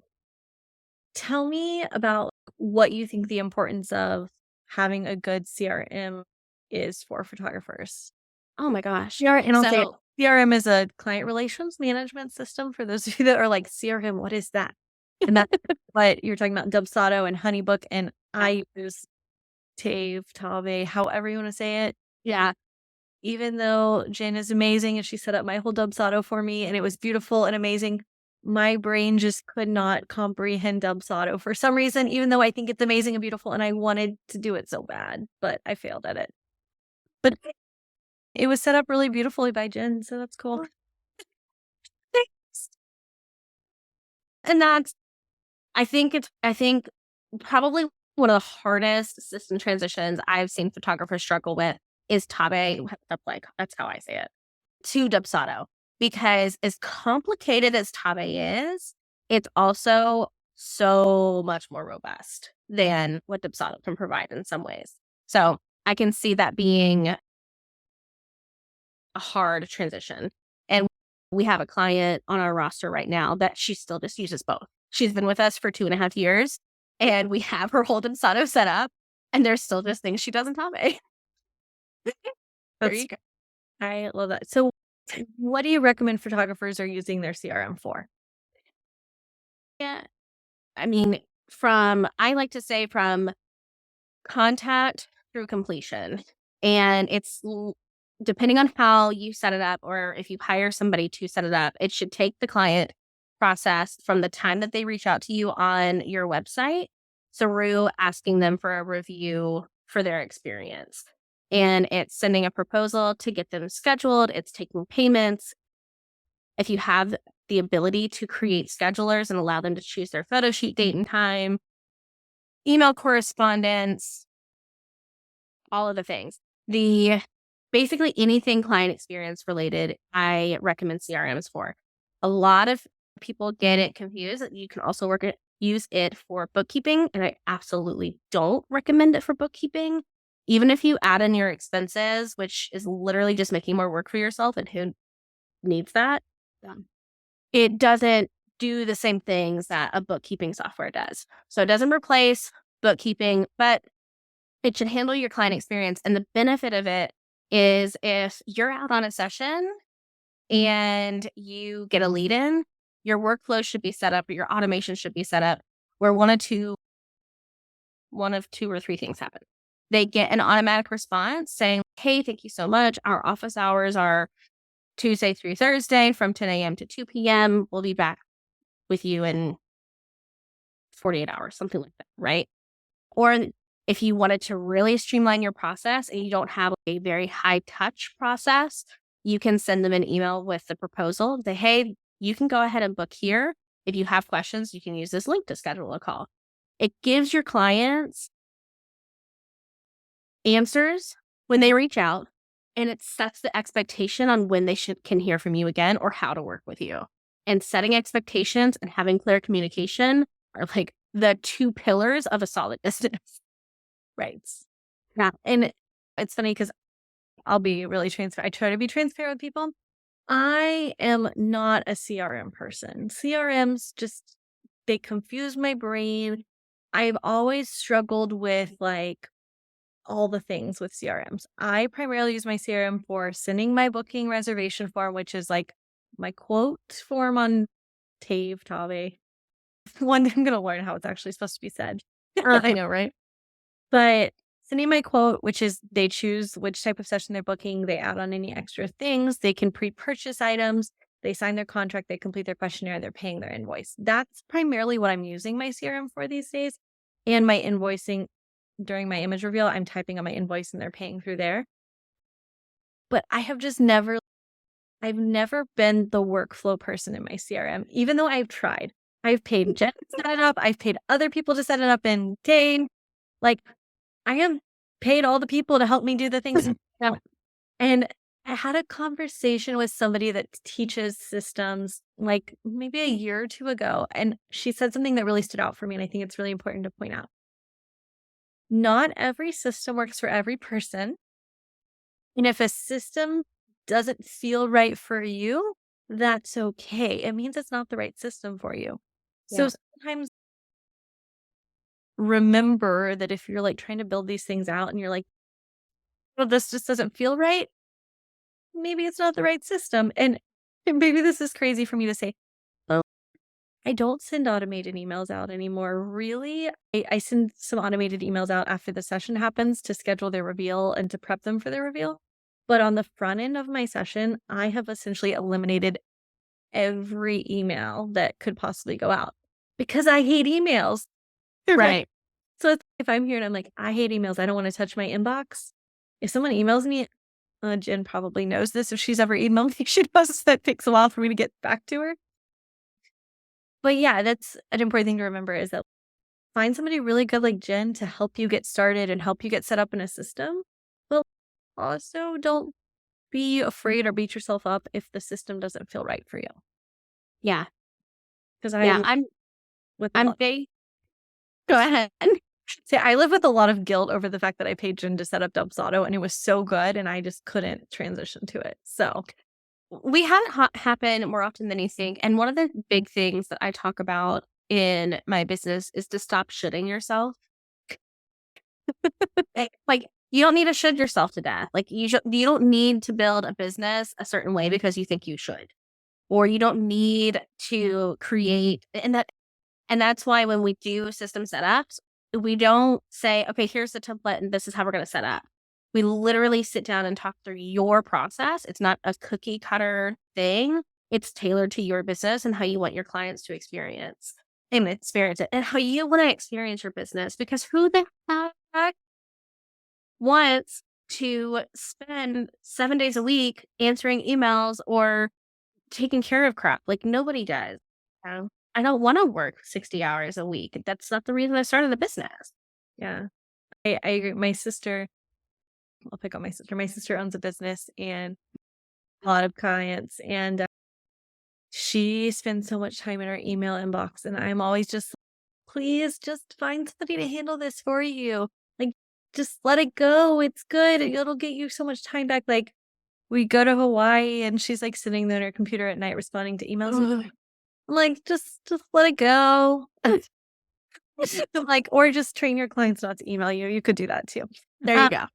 [SPEAKER 1] tell me about what you think the importance of having a good CRM is for photographers.
[SPEAKER 2] Oh my gosh.
[SPEAKER 1] And I'll say
[SPEAKER 2] So
[SPEAKER 1] CRM is a client relations management system for those of you that are like, CRM, what is that? And that's what you're talking about, Dubsado and Honeybook, and
[SPEAKER 2] Yeah.
[SPEAKER 1] I use Tave, however you wanna say it.
[SPEAKER 2] Yeah.
[SPEAKER 1] Even though Jen is amazing and she set up my whole Dubsado for me and it was beautiful and amazing, my brain just could not comprehend Dubsado for some reason, even though I think it's amazing and beautiful and I wanted to do it so bad, but I failed at it. But it was set up really beautifully by Jen, so that's cool.
[SPEAKER 2] Thanks. And that's I think probably one of the hardest system transitions I've seen photographers struggle with is Tabe, that's how I say it, to Dubsado. Because as complicated as Tabe is, it's also so much more robust than what Dubsado can provide in some ways. So I can see that being a hard transition. And we have a client on our roster right now that she still just uses both. She's been with us for 2.5 years, and we have her whole Dubsado set up, and there's still just things she doesn't tell me. There
[SPEAKER 1] That's
[SPEAKER 2] you go.
[SPEAKER 1] I love that. So what do you recommend photographers are using their CRM for?
[SPEAKER 2] Yeah. I mean, I like to say from contact through completion. And depending on how you set it up, or if you hire somebody to set it up, it should take the client process from the time that they reach out to you on your website through asking them for a review for their experience. And it's sending a proposal to get them scheduled, it's taking payments. If you have the ability to create schedulers and allow them to choose their photo shoot date and time, email correspondence, all of the things. Basically anything client experience related, I recommend CRMs for. A lot of people get it confused. You can also use it for bookkeeping, and I absolutely don't recommend it for bookkeeping. Even if you add in your expenses, which is literally just making more work for yourself, and who needs that? Yeah. It doesn't do the same things that a bookkeeping software does. So it doesn't replace bookkeeping, but it should handle your client experience. And the benefit of it is if you're out on a session and you get a lead in, your workflow should be set up, or your automation should be set up where one of two or three things happen. They get an automatic response saying, "Hey, thank you so much. Our office hours are Tuesday through Thursday from 10 a.m. to 2 p.m. We'll be back with you in 48 hours," something like that, right? Or if you wanted to really streamline your process and you don't have a very high touch process, you can send them an email with the proposal. Say, "Hey, you can go ahead and book here. If you have questions, you can use this link to schedule a call." It gives your clients answers when they reach out, and it sets the expectation on when can hear from you again or how to work with you. And setting expectations and having clear communication are like the two pillars of a solid business.
[SPEAKER 1] Right.
[SPEAKER 2] Yeah.
[SPEAKER 1] And it's funny because I'll be really transparent. I try to be transparent with people. I am not a CRM person. CRMs just they confuse my brain. I've always struggled with like all the things with CRMs. I primarily use my CRM for sending my booking reservation form, which is like my quote form on Tave. One day I'm gonna learn how it's actually supposed to be said.
[SPEAKER 2] I know, right?
[SPEAKER 1] But sending my quote, which is they choose which type of session they're booking, they add on any extra things, they can pre-purchase items, they sign their contract, they complete their questionnaire, they're paying their invoice. That's primarily what I'm using my CRM for these days. And my invoicing during my image reveal, I'm typing on my invoice and they're paying through there. But I've never been the workflow person in my CRM, even though I've tried. I've paid Jen to set it up, I've paid other people to set it up in Dane. Like I have paid all the people to help me do the things. Yeah. And I had a conversation with somebody that teaches systems like maybe a year or two ago. And she said something that really stood out for me. And I think it's really important to point out. Not every system works for every person. And if a system doesn't feel right for you, that's okay. It means it's not the right system for you. So
[SPEAKER 2] Yeah.
[SPEAKER 1] sometimes remember that if you're like trying to build these things out and you're like, well, this just doesn't feel right, maybe it's not the right system. And maybe this is crazy for me to say, I don't send automated emails out anymore. Really, I send some automated emails out after the session happens to schedule their reveal and to prep them for their reveal. But on the front end of my session, I have essentially eliminated every email that could possibly go out because I hate emails. Right.
[SPEAKER 2] Right.
[SPEAKER 1] So if I'm here and I'm like, I hate emails, I don't want to touch my inbox. If someone emails me, Jen probably knows this. If she's ever emailed me, she knows that takes a while for me to get back to her. But yeah, that's an important thing to remember is that find somebody really good like Jen to help you get started and help you get set up in a system. But also don't be afraid or beat yourself up if the system doesn't feel right for you.
[SPEAKER 2] Yeah.
[SPEAKER 1] Because
[SPEAKER 2] Yeah.
[SPEAKER 1] I with a
[SPEAKER 2] I'm
[SPEAKER 1] lot.
[SPEAKER 2] big. Go ahead.
[SPEAKER 1] See, I live with a lot of guilt over the fact that I paid Jen to set up Dubsado and it was so good and I just couldn't transition to it. So
[SPEAKER 2] We have it happen more often than you think. And one of the big things that I talk about in my business is to stop shitting yourself. Like, you don't need to should yourself to death. Like, you don't need to build a business a certain way because you think you should, or you don't need to create. And that's why when we do system setups, we don't say, okay, here's the template and this is how we're going to set up. We literally sit down and talk through your process. It's not a cookie cutter thing. It's tailored to your business and how you want your clients to experience it and how you want to experience your business. Because who the heck wants to spend 7 days a week answering emails or taking care of crap? Like, nobody does. I don't want to work 60 hours a week. That's not the reason I started the business.
[SPEAKER 1] yeah, I agree. My sister, I'll pick on my sister. My sister owns a business and a lot of clients, and she spends so much time in her email inbox. And I'm always just, please just find somebody to handle this for you. Like, just let it go. It's good. It'll get you so much time back. Like, we go to Hawaii and she's like sitting there on her computer at night responding to emails. I'm like, just let it go. Like, or just train your clients not to email you. You could do that too.
[SPEAKER 2] There you go.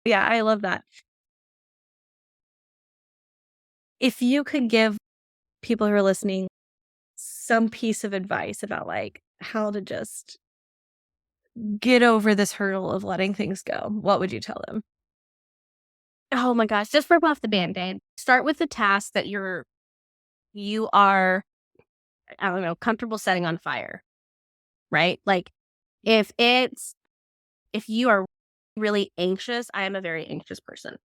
[SPEAKER 1] Yeah, I love that. If you could give people who are listening some piece of advice about like how to just get over this hurdle of letting things go, what would you tell them?
[SPEAKER 2] Oh my gosh, just rip off the Band-Aid. Start with the task that you are, I don't know, comfortable setting on fire, right? Like, if you are really anxious, I am a very anxious person.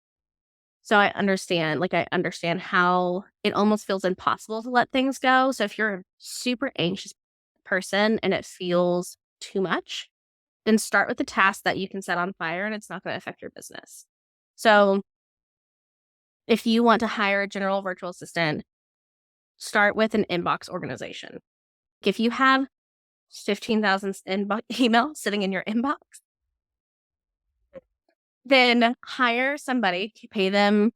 [SPEAKER 2] So I understand how it almost feels impossible to let things go. So if you're a super anxious person and it feels too much, then start with the task that you can set on fire and it's not going to affect your business. So if you want to hire a general virtual assistant, start with an inbox organization. If you have 15,000 emails sitting in your inbox, then hire somebody to pay them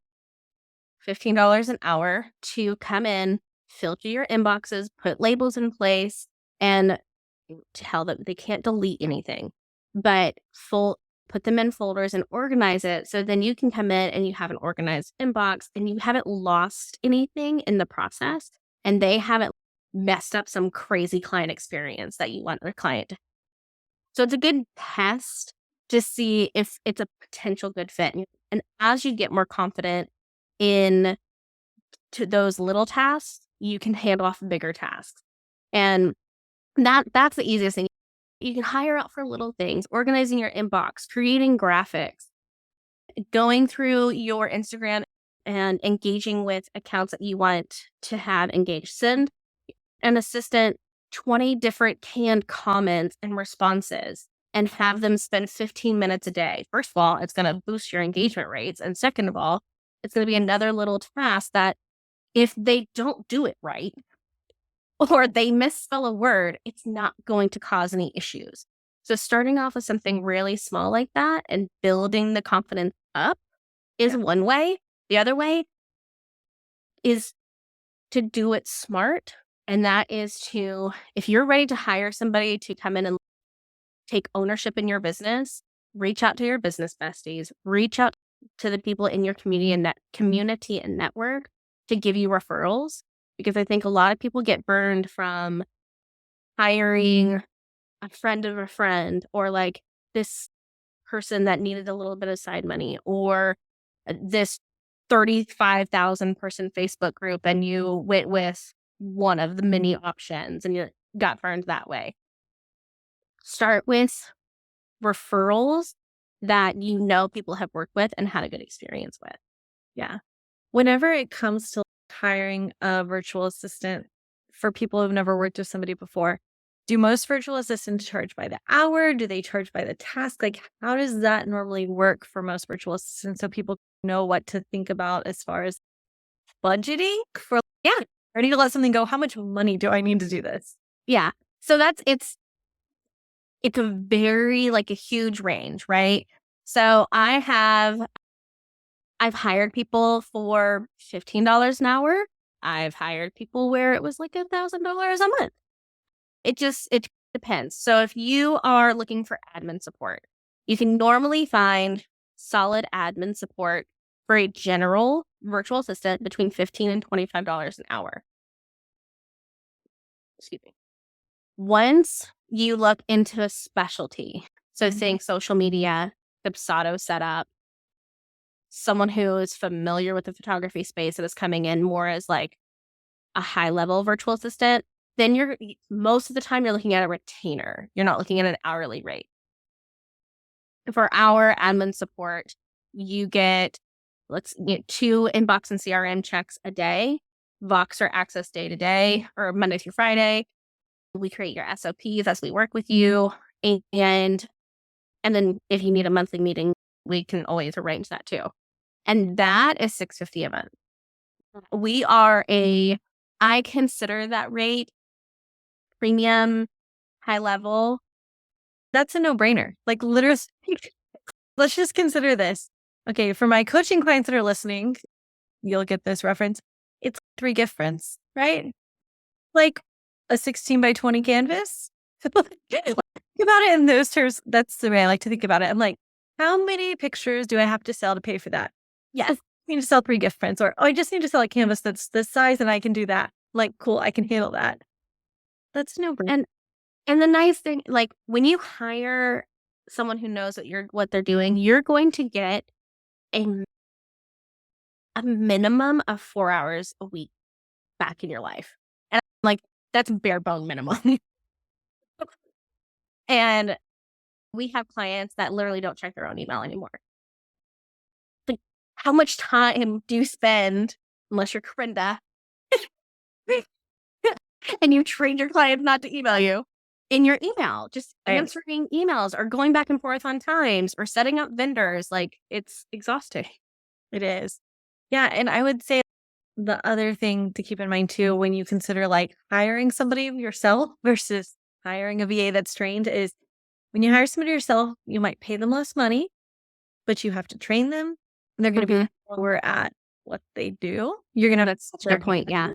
[SPEAKER 2] $15 an hour to come in, filter your inboxes, put labels in place, and tell them they can't delete anything, but put them in folders and organize it. So then you can come in and you have an organized inbox and you haven't lost anything in the process and they haven't messed up some crazy client experience that you want their client to. So it's a good test to see if it's a potential good fit. And as you get more confident in to those little tasks, you can handle off bigger tasks. And that's the easiest thing. You can hire out for little things, organizing your inbox, creating graphics, going through your Instagram and engaging with accounts that you want to have engaged. Send an assistant 20 different canned comments and responses and have them spend 15 minutes a day. First of all, it's going to boost your engagement rates. And second of all, it's going to be another little task that if they don't do it right, or they misspell a word, it's not going to cause any issues. So starting off with something really small like that and building the confidence up is one way. The other way is to do it smart. And that is if you're ready to hire somebody to come in and take ownership in your business, reach out to your business besties, reach out to the people in your community and network to give you referrals. because I think a lot of people get burned from hiring a friend of a friend, or like this person that needed a little bit of side money, or this 35,000 person Facebook group, and you went with one of the many options and you got burned that way. Start with referrals that you know people have worked with and had a good experience with.
[SPEAKER 1] Yeah. Whenever it comes to hiring a virtual assistant for people who've never worked with somebody before, do most virtual assistants charge by the hour? Do they charge by the task? Like, how does that normally work for most virtual assistants so people know what to think about as far as budgeting for, yeah, I need to let something go. How much money do I need to do this?
[SPEAKER 2] Yeah. So it's a very like a huge range, right? So I've hired people for $15 an hour. I've hired people where it was like $1,000 a month. It depends. So if you are looking for admin support, you can normally find solid admin support for a general virtual assistant between $15 and $25 an hour. Excuse me. Once you look into a specialty, so think social media, Dipsado setup, someone who is familiar with the photography space that is coming in more as like a high level virtual assistant, then most of the time you're looking at a retainer. You're not looking at an hourly rate. For our admin support, you get 2 inbox and CRM checks a day, Voxer access day to day or Monday through Friday. We create your SOPs as we work with you, and then if you need a monthly meeting, we can always arrange that too. And that is $650 a month. I consider that rate premium, high level.
[SPEAKER 1] That's a no-brainer. Like, literally, let's just consider this. Okay, for my coaching clients that are listening, you'll get this reference. It's 3 gift prints, right? Like a 16 by 20 canvas. Think about it in those terms. That's the way I like to think about it. I'm like, how many pictures do I have to sell to pay for that? Yes, I need to sell 3 gift prints, or I just need to sell a canvas that's this size and I can do that. Like, cool, I can handle that. That's no brainer.
[SPEAKER 2] And the nice thing, like when you hire someone who knows what they're doing, you're going to get a minimum of 4 hours a week back in your life. And like, that's bare bone minimum. And we have clients that literally don't check their own email anymore. Like, how much time do you spend, unless you're Corinda, and you trained your clients not to email you, in your email, just answering emails or going back and forth on times or setting up vendors? Like, it's exhausting.
[SPEAKER 1] It is. Yeah, and I would say the other thing to keep in mind too, when you consider like hiring somebody yourself versus hiring a VA that's trained, is when you hire somebody yourself, you might pay them less money, but you have to train them. And they're going to be lower at what they do. You're going to
[SPEAKER 2] That's such a good point. Yeah.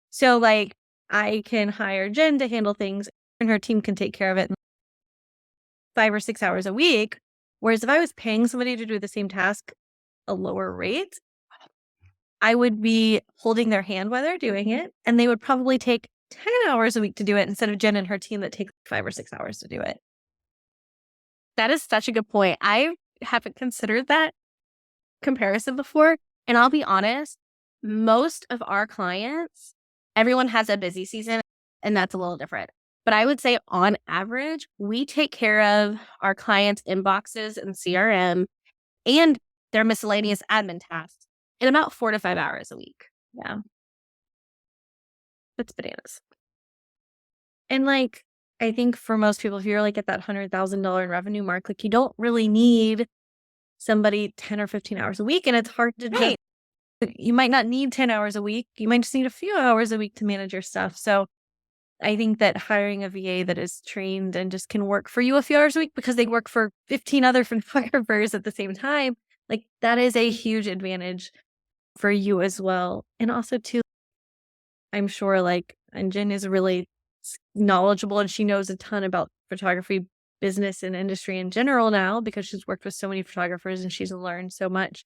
[SPEAKER 1] So like, I can hire Jen to handle things and her team can take care of it in 5 or 6 hours a week. Whereas if I was paying somebody to do the same task, a lower rate, I would be holding their hand while they're doing it. And they would probably take 10 hours a week to do it instead of Jen and her team that take 5 or 6 hours to do it.
[SPEAKER 2] That is such a good point. I haven't considered that comparison before. And I'll be honest, most of our clients, everyone has a busy season, and that's a little different. But I would say on average, we take care of our clients' inboxes and CRM and their miscellaneous admin tasks in about 4 to 5 hours a week.
[SPEAKER 1] Yeah.
[SPEAKER 2] That's bananas.
[SPEAKER 1] And like, I think for most people, if you're like at that $100,000 revenue mark, like you don't really need somebody 10 or 15 hours a week. And it's hard to do. You might not need 10 hours a week. You might just need a few hours a week to manage your stuff. So I think that hiring a VA that is trained and just can work for you a few hours a week because they work for 15 other photographers at the same time, like that is a huge advantage for you as well. And also too, I'm sure like, and Jen is really knowledgeable and she knows a ton about photography business and industry in general now because she's worked with so many photographers and she's learned so much.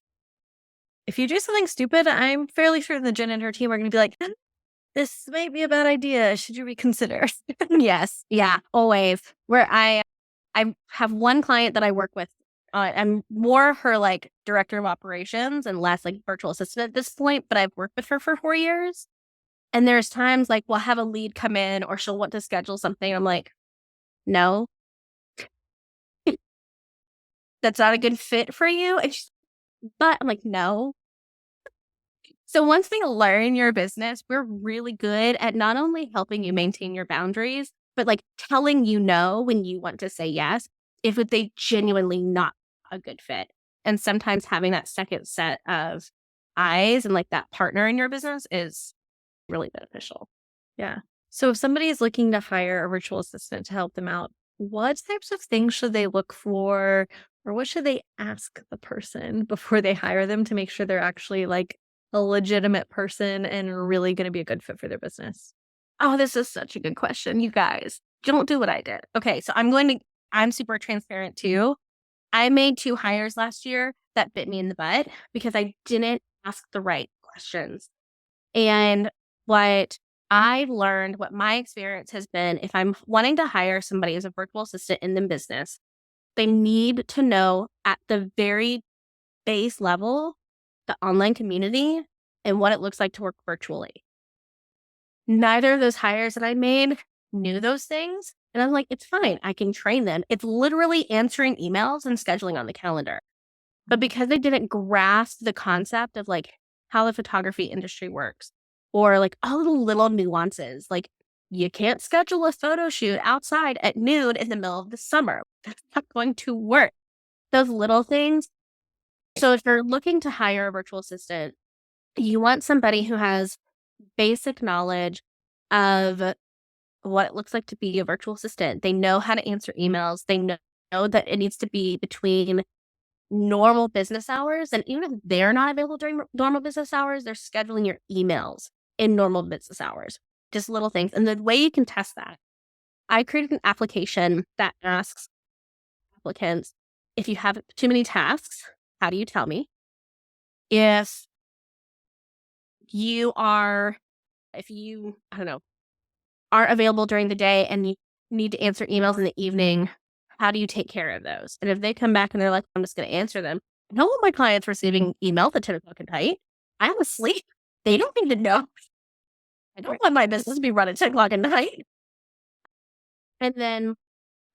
[SPEAKER 1] If you do something stupid, I'm fairly sure that Jen and her team are going to be like, this might be a bad idea. Should you reconsider?
[SPEAKER 2] Yes. Yeah, always. Where I have one client that I work with, I'm more her, like, director of operations and less, like, virtual assistant at this point, but I've worked with her for 4 years, and there's times, like, we'll have a lead come in or she'll want to schedule something, I'm like, "No, that's not a good fit for you," and she's "But" I'm like, "No." So once we learn your business, we're really good at not only helping you maintain your boundaries, but, like, telling you no when you want to say yes, if they genuinely not a good fit. And sometimes having that second set of eyes and, like, that partner in your business is really beneficial.
[SPEAKER 1] Yeah. So if somebody is looking to hire a virtual assistant to help them out, what types of things should they look for or what should they ask the person before they hire them to make sure they're actually like a legitimate person and really going to be a good fit for their business?
[SPEAKER 2] Oh, this is such a good question, you guys. Don't do what I did. Okay, so I'm super transparent too. I made 2 hires last year that bit me in the butt because I didn't ask the right questions. And what I learned, what my experience has been, if I'm wanting to hire somebody as a virtual assistant in the business, they need to know at the very base level the online community and what it looks like to work virtually. Neither of those hires that I made knew those things. And I'm like, it's fine. I can train them. It's literally answering emails and scheduling on the calendar. But because they didn't grasp the concept of like how the photography industry works or like all the little nuances, like you can't schedule a photo shoot outside at noon in the middle of the summer. That's not going to work. Those little things. So if you're looking to hire a virtual assistant, you want somebody who has basic knowledge of what it looks like to be a virtual assistant. They know how to answer emails. They know that it needs to be between normal business hours. And even if they're not available during normal business hours, they're scheduling your emails in normal business hours. Just little things. And the way you can test that, I created an application that asks applicants if you have too many tasks, how do you tell me? If you are, if you, I don't know, aren't available during the day and you need to answer emails in the evening, how do you take care of those? And if they come back and they're like, I'm just going to answer them, I don't want my clients receiving emails at 10 o'clock at night. I'm asleep. They don't need to know. I don't want my business to be run at 10 o'clock at night. And then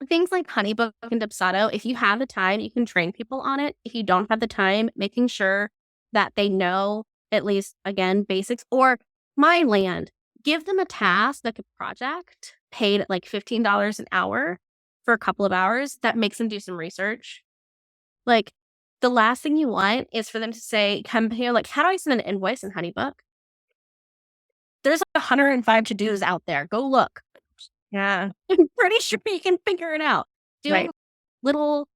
[SPEAKER 2] things like Honeybook and Dubsado, if you have the time, you can train people on it. If you don't have the time, making sure that they know at least, again, basics or my land. Give them a task, like a project, paid at like $15 an hour for a couple of hours. That makes them do some research. Like the last thing you want is for them to say, come here, like, how do I send an invoice in Honeybook? There's like 105 to dos out there. Go look.
[SPEAKER 1] Yeah.
[SPEAKER 2] I'm pretty sure you can figure it out.
[SPEAKER 1] Right.
[SPEAKER 2] Do little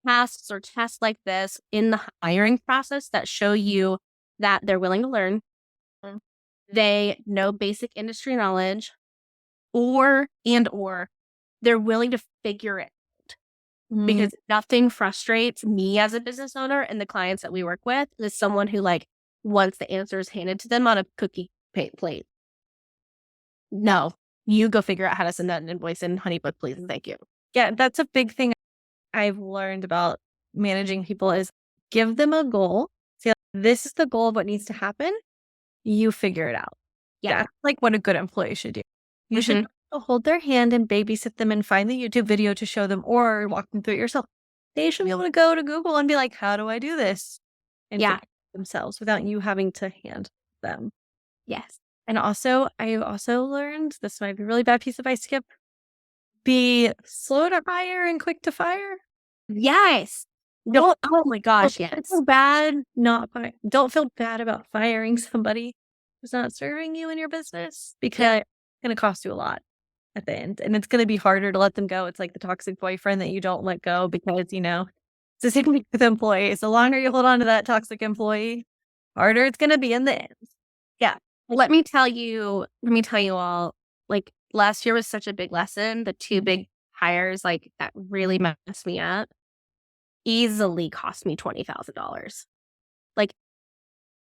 [SPEAKER 2] tasks or tests like this in the hiring process that show you that they're willing to learn. They know basic industry knowledge or they're willing to figure it
[SPEAKER 1] Mhm.
[SPEAKER 2] because nothing frustrates me as a business owner and the clients that we work with is someone who like wants the answers handed to them on a cookie plate. No, you go figure out how to send that invoice in Honeybook, please, and thank you.
[SPEAKER 1] Yeah, that's a big thing I've learned about managing people is give them a goal. Say, this is the goal of what needs to happen. You figure it out.
[SPEAKER 2] Yeah.
[SPEAKER 1] That's like what a good employee should do. You should
[SPEAKER 2] Hmm.
[SPEAKER 1] hold their hand and babysit them and find the YouTube video to show them or walk them through it yourself. They should be able to go to Google and be like, how do I do this? And figure
[SPEAKER 2] Yeah.
[SPEAKER 1] it out themselves without you having to hand them.
[SPEAKER 2] Yes.
[SPEAKER 1] And also, I've also learned this might be a really bad piece of advice to give. Be slow to hire and quick to fire.
[SPEAKER 2] Yes.
[SPEAKER 1] Don't
[SPEAKER 2] Oh my gosh, yes.
[SPEAKER 1] feel bad not fi don't feel bad about firing somebody who's not serving you in your business because it's gonna cost you a lot at the end, and it's gonna be harder to let them go. It's like the toxic boyfriend that you don't let go because, it's the same thing with employees. The longer you hold on to that toxic employee, harder it's gonna be in the end.
[SPEAKER 2] Yeah. Let me tell you all, like last year was such a big lesson. The 2 big hires, like that really messed me up, easily cost me $20,000. Like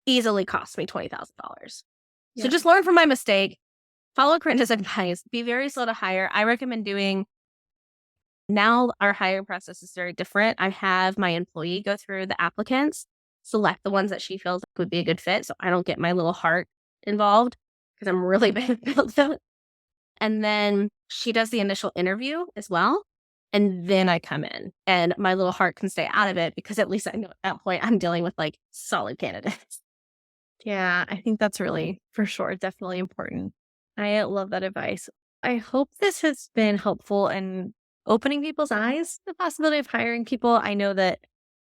[SPEAKER 2] easily cost me $20,000. So
[SPEAKER 1] Yeah.
[SPEAKER 2] just learn from my mistake. Follow Corinda's advice. Be very slow to hire. I recommend doing now our hiring process is very different. I have my employee go through the applicants, select the ones that she feels would be a good fit. So I don't get my little heart involved because I'm really bad about that. And then she does the initial interview as well. And then I come in and my little heart can stay out of it because at least I know at that point I'm dealing with like solid candidates.
[SPEAKER 1] Yeah, I think that's really, for sure, definitely important. I love that advice. I hope this has been helpful in opening people's eyes to the possibility of hiring people. I know that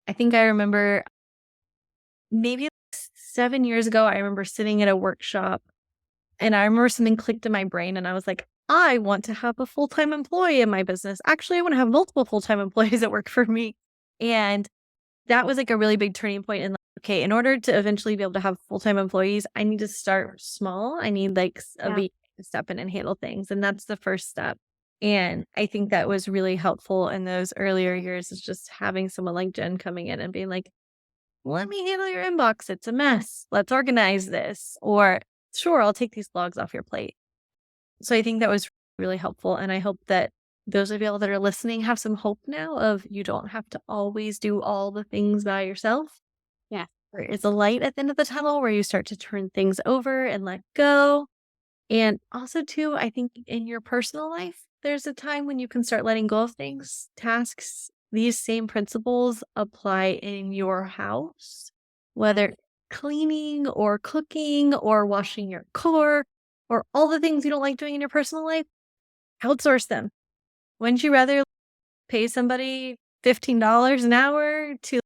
[SPEAKER 1] I think I remember maybe 7 years ago, I remember sitting at a workshop and I remember something clicked in my brain and I was like, I want to have a full-time employee in my business. Actually, I want to have multiple full-time employees that work for me. And that was like a really big turning point in like, okay, in order to eventually be able to have full-time employees, I need to start small. I need like a
[SPEAKER 2] Yeah.
[SPEAKER 1] VA to step in and handle things. And that's the first step. And I think that was really helpful in those earlier years is just having someone like Jenn coming in and being like, let me handle your inbox. It's a mess. Let's organize this. Or sure, I'll take these logs off your plate. So I think that was really helpful. And I hope that those of y'all that are listening have some hope now of you don't have to always do all the things by yourself.
[SPEAKER 2] Yeah.
[SPEAKER 1] There is a light at the end of the tunnel where you start to turn things over and let go. And also, too, I think in your personal life, there's a time when you can start letting go of things, tasks. These same principles apply in your house, whether cleaning or cooking or washing your car or all the things you don't like doing in your personal life. Outsource them. Wouldn't you rather pay somebody $15 an hour to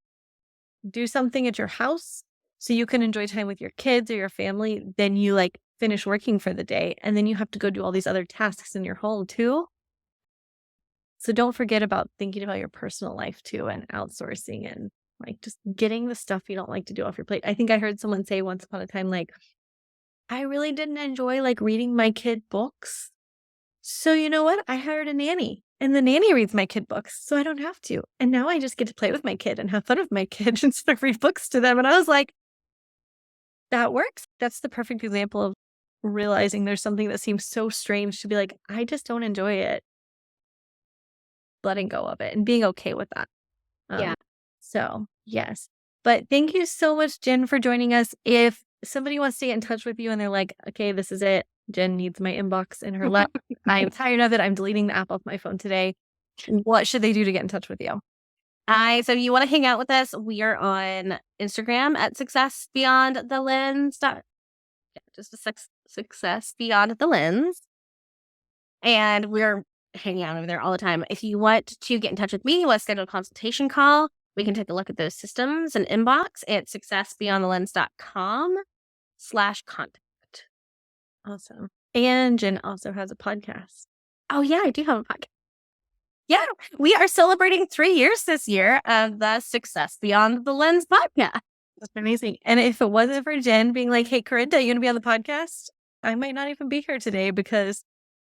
[SPEAKER 1] do something at your house so you can enjoy time with your kids or your family than you like finish working for the day and then you have to go do all these other tasks in your home too? So don't forget about thinking about your personal life too and outsourcing and like just getting the stuff you don't like to do off your plate. I think I heard someone say once upon a time, like, I really didn't enjoy like reading my kid books. So you know what? I hired a nanny and the nanny reads my kid books, so I don't have to. And now I just get to play with my kid and have fun with my kid instead of read books to them. And I was like, that works. That's the perfect example of realizing there's something that seems so strange to be like, I just don't enjoy it. Letting go of it and being okay with that.
[SPEAKER 2] Yeah.
[SPEAKER 1] So yes. But thank you so much, Jenn, for joining us. If somebody wants to get in touch with you and they're like, okay, this is it. Jenn needs my inbox in her life. I'm tired of it. I'm deleting the app off my phone today. What should they do to get in touch with you?
[SPEAKER 2] So if you want to hang out with us, we are on Instagram at Success Beyond the Lens. Just a Success Beyond the Lens. And we're hanging out over there all the time. If you want to get in touch with me, let's schedule a consultation call. We can take a look at those systems and inbox at successbeyondthelens.com/contact.
[SPEAKER 1] Awesome. And Jenn also has a podcast.
[SPEAKER 2] Oh, yeah, I do have a podcast. Yeah, we are celebrating 3 years this year of the Success Beyond the Lens podcast.
[SPEAKER 1] That's amazing. And if it wasn't for Jenn being like, hey, Corinda, you want to be on the podcast? I might not even be here today because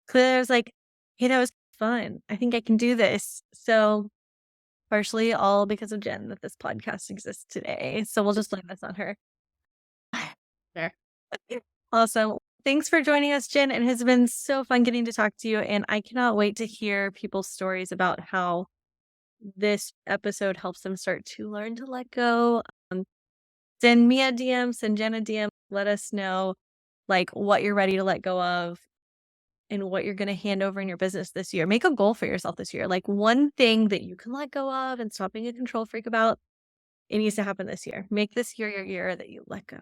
[SPEAKER 1] Claire was like, hey, that was fun. I think I can do this. So partially all because of Jenn that this podcast exists today. So we'll just blame this on her.
[SPEAKER 2] Sure.
[SPEAKER 1] Awesome. Thanks for joining us, Jenn. It has been so fun getting to talk to you. And I cannot wait to hear people's stories about how this episode helps them start to learn to let go. Send me a DM, send Jenn a DM. Let us know like what you're ready to let go of and what you're going to hand over in your business this year. Make a goal for yourself this year. Like one thing that you can let go of and stop being a control freak about. It needs to happen this year. Make this year your year that you let go.